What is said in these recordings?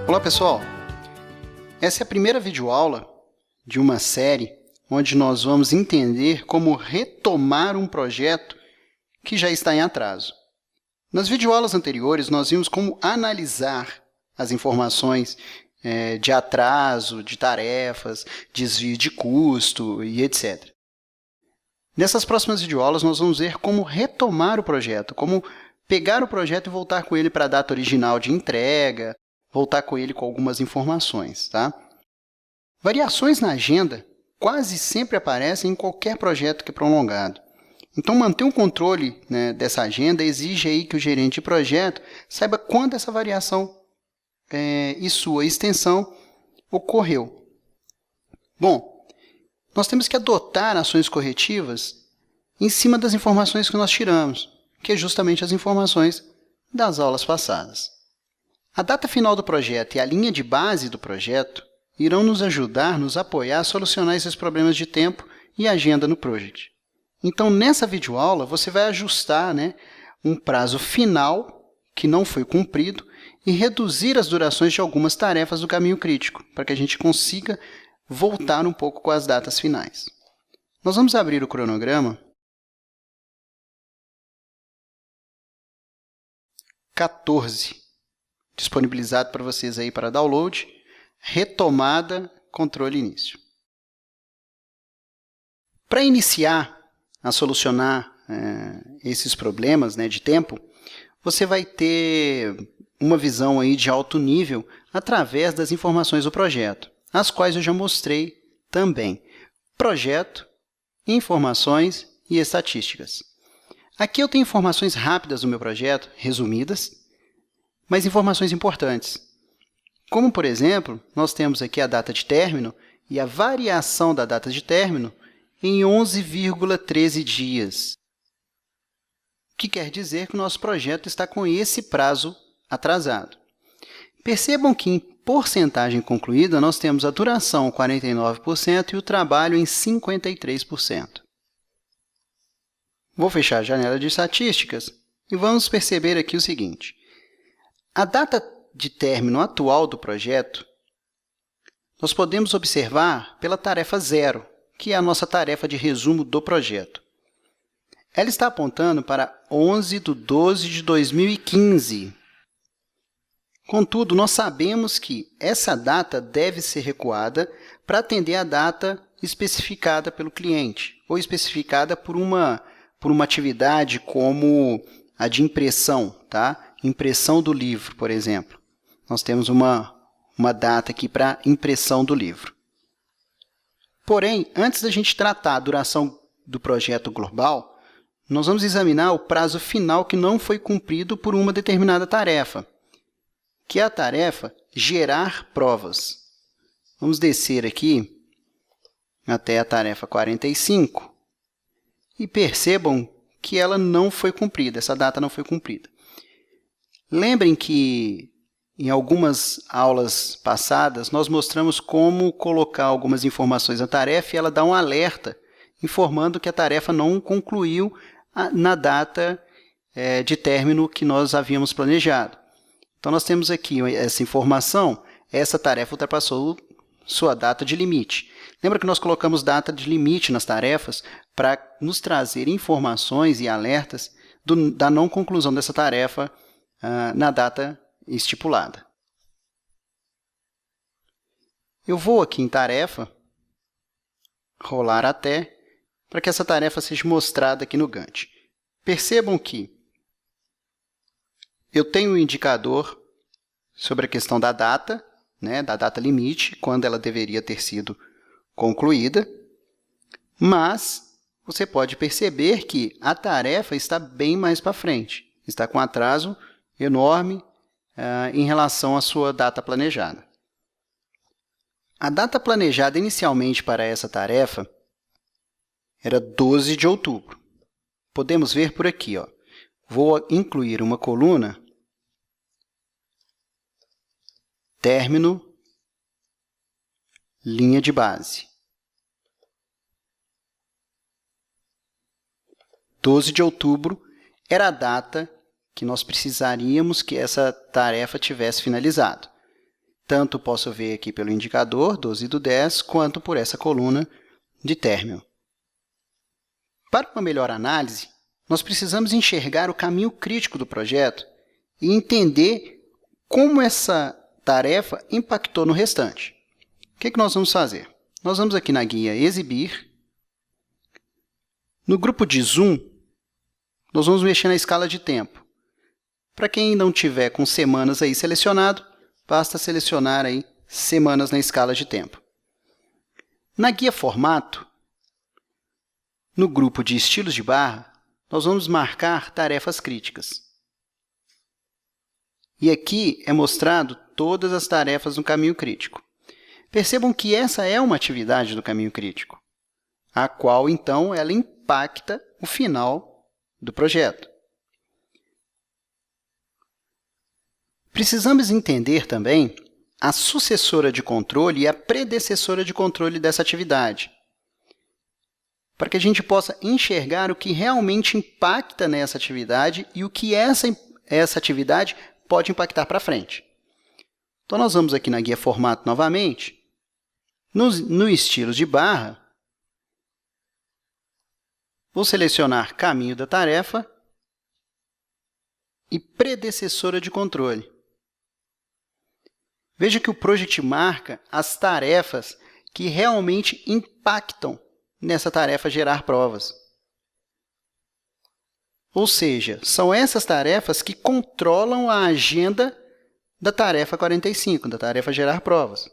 Olá pessoal, essa é a primeira videoaula de uma série onde nós vamos entender como retomar um projeto que já está em atraso. Nas videoaulas anteriores nós vimos como analisar as informações de atraso, de tarefas, desvio de custo e etc. Nessas próximas videoaulas nós vamos ver como retomar o projeto, como pegar o projeto e voltar com ele para a data original de entrega, voltar com ele com algumas informações, tá? Variações na agenda quase sempre aparecem em qualquer projeto que é prolongado. Então, manter um controle, dessa agenda exige aí que o gerente de projeto saiba quando essa variação e sua extensão ocorreu. Bom, nós temos que adotar ações corretivas em cima das informações que nós tiramos, que é justamente as informações das aulas passadas. A data final do projeto e a linha de base do projeto irão nos ajudar, nos apoiar a solucionar esses problemas de tempo e agenda no project. Então, nessa videoaula, você vai ajustar um prazo final que não foi cumprido e reduzir as durações de algumas tarefas do caminho crítico, para que a gente consiga voltar um pouco com as datas finais. Nós vamos abrir o cronograma 14. Disponibilizado para vocês aí para download, retomada, controle início. Para iniciar a solucionar esses problemas de tempo, você vai ter uma visão aí de alto nível através das informações do projeto, as quais eu já mostrei também. Projeto, informações e estatísticas. Aqui eu tenho informações rápidas do meu projeto, resumidas, mas informações importantes. Como, por exemplo, nós temos aqui a data de término e a variação da data de término em 11,13 dias. O que quer dizer que o nosso projeto está com esse prazo atrasado. Percebam que em porcentagem concluída nós temos a duração 49% e o trabalho em 53%. Vou fechar a janela de estatísticas e vamos perceber aqui o seguinte. A data de término atual do projeto, nós podemos observar pela tarefa 0, que é a nossa tarefa de resumo do projeto. Ela está apontando para 11/12/2015. Contudo, nós sabemos que essa data deve ser recuada para atender a data especificada pelo cliente, ou especificada por uma atividade como a de impressão, tá? Impressão do livro, por exemplo. Nós temos uma data aqui para impressão do livro. Porém, antes da gente tratar a duração do projeto global, nós vamos examinar o prazo final que não foi cumprido por uma determinada tarefa, que é a tarefa gerar provas. Vamos descer aqui até a tarefa 45 e percebam que ela não foi cumprida, essa data não foi cumprida. Lembrem que em algumas aulas passadas nós mostramos como colocar algumas informações na tarefa e ela dá um alerta informando que a tarefa não concluiu na data de término que nós havíamos planejado. Então, nós temos aqui essa informação, essa tarefa ultrapassou sua data de limite. Lembra que nós colocamos data de limite nas tarefas para nos trazer informações e alertas da não conclusão dessa tarefa na data estipulada. Eu vou aqui em tarefa, rolar até, para que essa tarefa seja mostrada aqui no Gantt. Percebam que eu tenho um indicador sobre a questão da data, da data limite, quando ela deveria ter sido concluída, mas você pode perceber que a tarefa está bem mais para frente, está com atraso enorme em relação à sua data planejada. A data planejada inicialmente para essa tarefa era 12 de outubro. Podemos ver por aqui. Vou incluir uma coluna término, linha de base. 12 de outubro era a data que nós precisaríamos que essa tarefa tivesse finalizado. Tanto posso ver aqui pelo indicador 12/10, quanto por essa coluna de término. Para uma melhor análise, nós precisamos enxergar o caminho crítico do projeto e entender como essa tarefa impactou no restante. O que nós vamos fazer? Nós vamos aqui na guia Exibir. No grupo de Zoom, nós vamos mexer na escala de tempo. Para quem não tiver com semanas aí selecionado, basta selecionar aí semanas na escala de tempo. Na guia Formato, no grupo de estilos de barra, nós vamos marcar tarefas críticas. E aqui é mostrado todas as tarefas no caminho crítico. Percebam que essa é uma atividade do caminho crítico, a qual, então, ela impacta o final do projeto. Precisamos entender também a sucessora de controle e a predecessora de controle dessa atividade, para que a gente possa enxergar o que realmente impacta nessa atividade e o que essa atividade pode impactar para frente. Então, nós vamos aqui na guia Formato novamente. No estilos de barra, vou selecionar Caminho da tarefa e Predecessora de controle. Veja que o Project marca as tarefas que realmente impactam nessa tarefa gerar provas. Ou seja, são essas tarefas que controlam a agenda da tarefa 45, da tarefa gerar provas.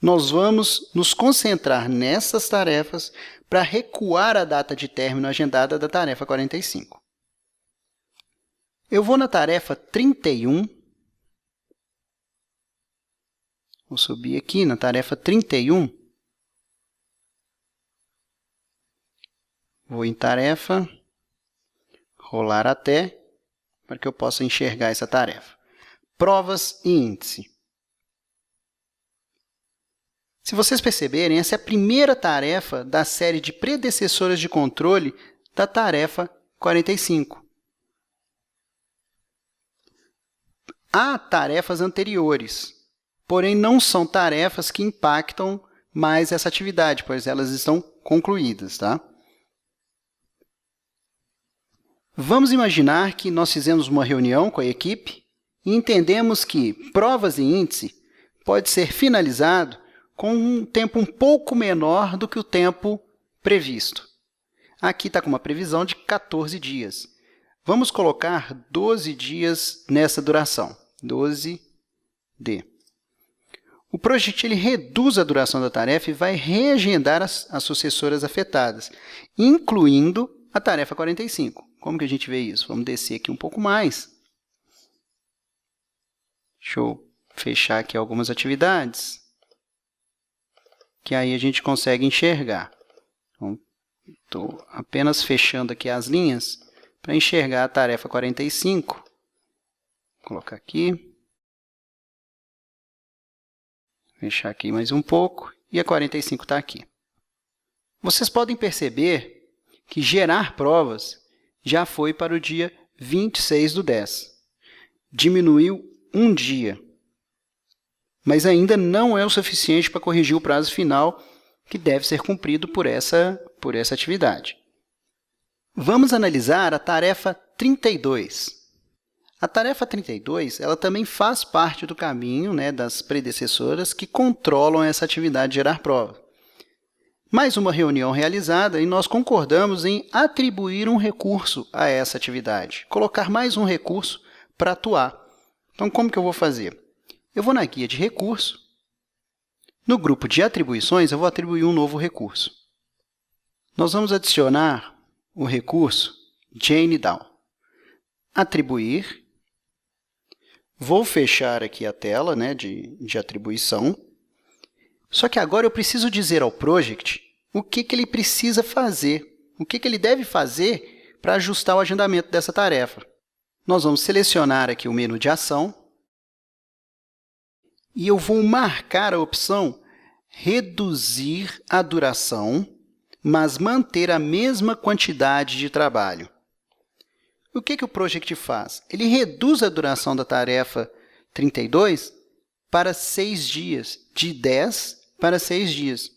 Nós vamos nos concentrar nessas tarefas para recuar a data de término agendada da tarefa 45. Eu vou na tarefa 31. Vou subir aqui na tarefa 31. Vou em tarefa, rolar até, para que eu possa enxergar essa tarefa. Provas e índice. Se vocês perceberem, essa é a primeira tarefa da série de predecessoras de controle da tarefa 45. Há tarefas anteriores, porém não são tarefas que impactam mais essa atividade, pois elas estão concluídas, tá? Vamos imaginar que nós fizemos uma reunião com a equipe e entendemos que provas e índice pode ser finalizado com um tempo um pouco menor do que o tempo previsto. Aqui está com uma previsão de 14 dias. Vamos colocar 12 dias nessa duração, 12D. O Project ele reduz a duração da tarefa e vai reagendar as sucessoras afetadas, incluindo a tarefa 45. Como que a gente vê isso? Vamos descer aqui um pouco mais. Deixa eu fechar aqui algumas atividades, que aí a gente consegue enxergar. Então, estou apenas fechando aqui as linhas para enxergar a tarefa 45. Vou colocar aqui. Fechar aqui mais um pouco. E a 45 está aqui. Vocês podem perceber que gerar provas já foi para o dia 26/10. Diminuiu um dia. Mas ainda não é o suficiente para corrigir o prazo final, que deve ser cumprido por essa atividade. Vamos analisar a tarefa 32. A tarefa 32 ela também faz parte do caminho, das predecessoras que controlam essa atividade de gerar prova. Mais uma reunião realizada e nós concordamos em atribuir um recurso a essa atividade, colocar mais um recurso para atuar. Então, como que eu vou fazer? Eu vou na guia de recurso. No grupo de atribuições, eu vou atribuir um novo recurso. Nós vamos adicionar o recurso Jane Down. Atribuir. Vou fechar aqui a tela de atribuição. Só que agora eu preciso dizer ao Project o que ele precisa fazer, o que ele deve fazer para ajustar o agendamento dessa tarefa. Nós vamos selecionar aqui o menu de ação e eu vou marcar a opção Reduzir a duração, mas manter a mesma quantidade de trabalho. O que o Project faz? Ele reduz a duração da tarefa 32 para 6 dias, de 10 para 6 dias,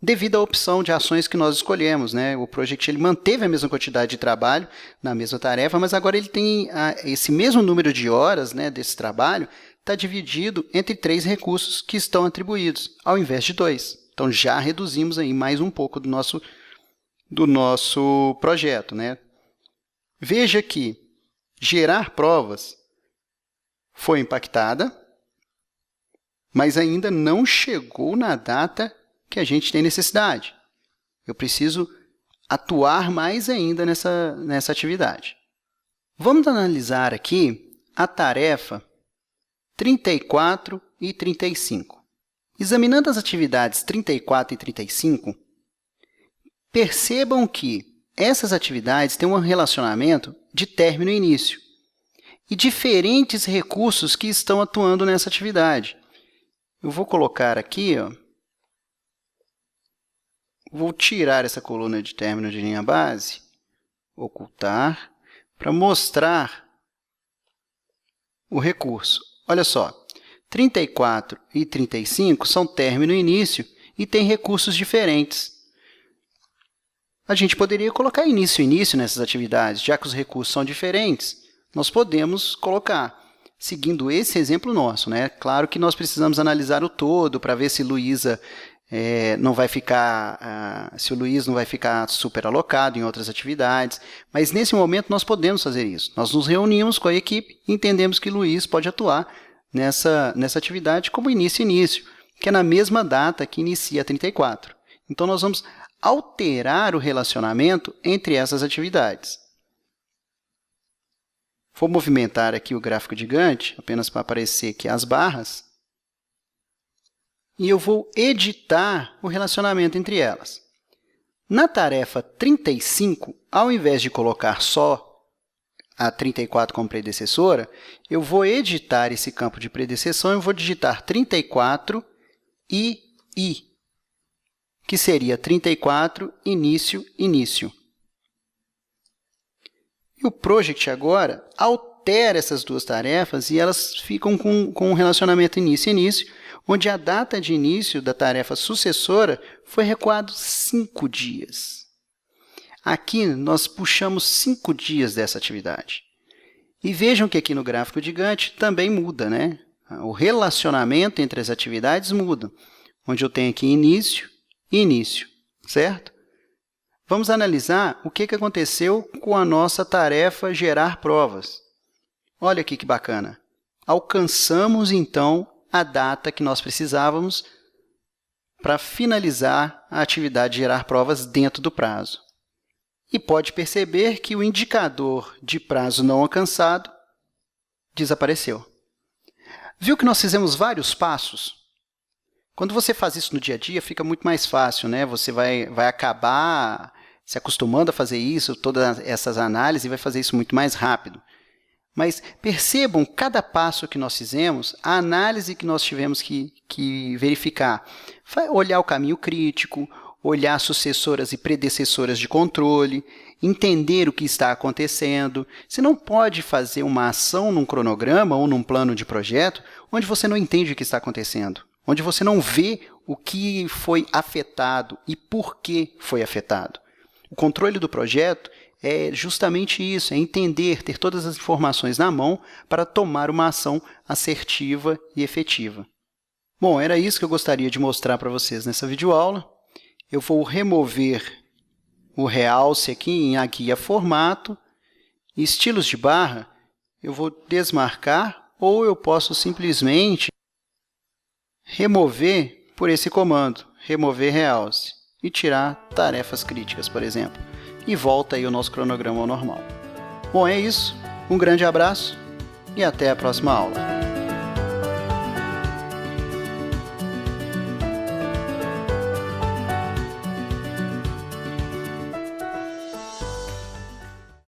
devido à opção de ações que nós escolhemos, né? O Project ele manteve a mesma quantidade de trabalho na mesma tarefa, mas agora ele tem esse mesmo número de horas, né, desse trabalho está dividido entre 3 recursos que estão atribuídos, ao invés de 2. Então, já reduzimos aí mais um pouco do nosso projeto, né? Veja que gerar provas foi impactada, mas ainda não chegou na data que a gente tem necessidade. Eu preciso atuar mais ainda nessa atividade. Vamos analisar aqui a tarefa 34 e 35. Examinando as atividades 34 e 35, percebam que essas atividades têm um relacionamento de término e início e diferentes recursos que estão atuando nessa atividade. Eu vou colocar aqui, vou tirar essa coluna de término de linha base, ocultar, para mostrar o recurso. Olha só, 34 e 35 são término e início e têm recursos diferentes. A gente poderia colocar início e início nessas atividades, já que os recursos são diferentes, nós podemos colocar, seguindo esse exemplo nosso, né? Claro que nós precisamos analisar o todo para ver se Luísa não vai ficar, se o Luiz não vai ficar superalocado em outras atividades, mas nesse momento nós podemos fazer isso. Nós nos reunimos com a equipe e entendemos que Luiz pode atuar nessa atividade como início, que é na mesma data que inicia a 34. Então, nós vamos alterar o relacionamento entre essas atividades. Vou movimentar aqui o gráfico de Gantt, apenas para aparecer aqui as barras, e eu vou editar o relacionamento entre elas. Na tarefa 35, ao invés de colocar só a 34 como predecessora, eu vou editar esse campo de predecessão e vou digitar 34 e I, que seria 34, início, início. E o Project agora altera essas duas tarefas e elas ficam com um relacionamento início-início, onde a data de início da tarefa sucessora foi recuado 5 dias. Aqui, nós puxamos 5 dias dessa atividade. E vejam que aqui no gráfico de Gantt também muda, né? O relacionamento entre as atividades muda, onde eu tenho aqui início e início, certo? Vamos analisar o que aconteceu com a nossa tarefa gerar provas. Olha aqui que bacana. Alcançamos, então, a data que nós precisávamos para finalizar a atividade de gerar provas dentro do prazo. E pode perceber que o indicador de prazo não alcançado desapareceu. Viu que nós fizemos vários passos? Quando você faz isso no dia a dia, fica muito mais fácil, né? Você vai acabar se acostumando a fazer isso, todas essas análises, e vai fazer isso muito mais rápido. Mas percebam cada passo que nós fizemos, a análise que nós tivemos que verificar. Olhar o caminho crítico, olhar sucessoras e predecessoras de controle, entender o que está acontecendo. Você não pode fazer uma ação num cronograma ou num plano de projeto onde você não entende o que está acontecendo, onde você não vê o que foi afetado e por que foi afetado. O controle do projeto é justamente isso, é entender, ter todas as informações na mão para tomar uma ação assertiva e efetiva. Bom, era isso que eu gostaria de mostrar para vocês nessa videoaula. Eu vou remover o realce aqui em guia formato. Estilos de barra, eu vou desmarcar ou eu posso simplesmente remover por esse comando, remover realce, e tirar tarefas críticas, por exemplo. E volta aí o nosso cronograma ao normal. Bom, é isso. Um grande abraço e até a próxima aula.